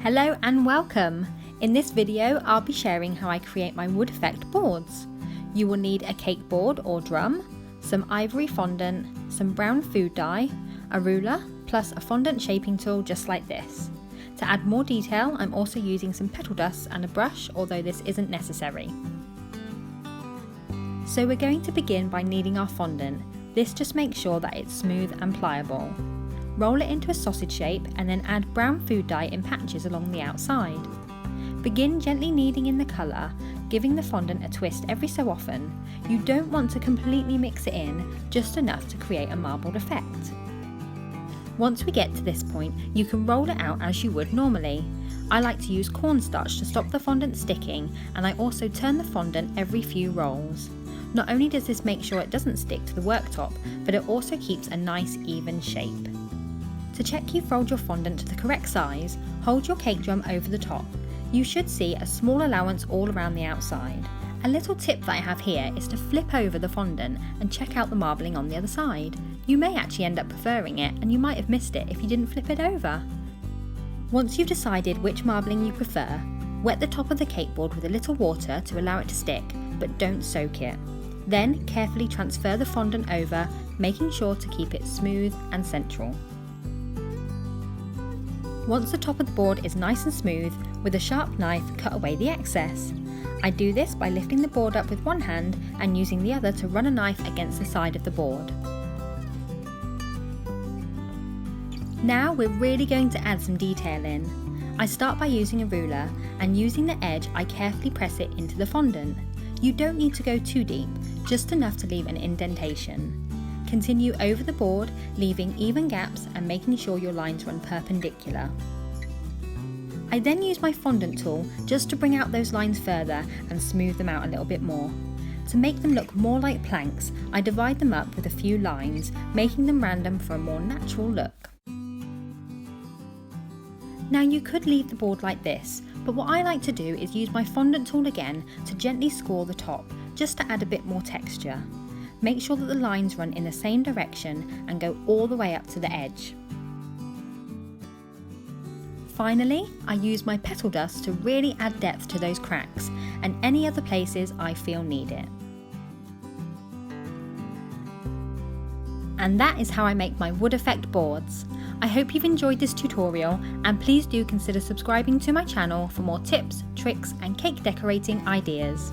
Hello and welcome! In this video I'll be sharing how I create my wood effect boards. You will need a cake board or drum, some ivory fondant, some brown food dye, a ruler, plus a fondant shaping tool just like this. To add more detail I'm also using some petal dust and a brush, although this isn't necessary. So we're going to begin by kneading our fondant. This just makes sure that it's smooth and pliable. Roll it into a sausage shape and then add brown food dye in patches along the outside. Begin gently kneading in the colour, giving the fondant a twist every so often. You don't want to completely mix it in, just enough to create a marbled effect. Once we get to this point, you can roll it out as you would normally. I like to use cornstarch to stop the fondant sticking, and I also turn the fondant every few rolls. Not only does this make sure it doesn't stick to the worktop, but it also keeps a nice even shape. To check you've rolled your fondant to the correct size, hold your cake drum over the top. You should see a small allowance all around the outside. A little tip that I have here is to flip over the fondant and check out the marbling on the other side. You may actually end up preferring it, and you might have missed it if you didn't flip it over. Once you've decided which marbling you prefer, wet the top of the cake board with a little water to allow it to stick, but don't soak it. Then carefully transfer the fondant over, making sure to keep it smooth and central. Once the top of the board is nice and smooth, with a sharp knife cut away the excess. I do this by lifting the board up with one hand and using the other to run a knife against the side of the board. Now we're really going to add some detail in. I start by using a ruler, and using the edge I carefully press it into the fondant. You don't need to go too deep, just enough to leave an indentation. Continue over the board, leaving even gaps and making sure your lines run perpendicular. I then use my fondant tool just to bring out those lines further and smooth them out a little bit more. To make them look more like planks, I divide them up with a few lines, making them random for a more natural look. Now you could leave the board like this, but what I like to do is use my fondant tool again to gently score the top, just to add a bit more texture. Make sure that the lines run in the same direction and go all the way up to the edge. Finally, I use my petal dust to really add depth to those cracks and any other places I feel need it. And that is how I make my wood effect boards. I hope you've enjoyed this tutorial, and please do consider subscribing to my channel for more tips, tricks and cake decorating ideas.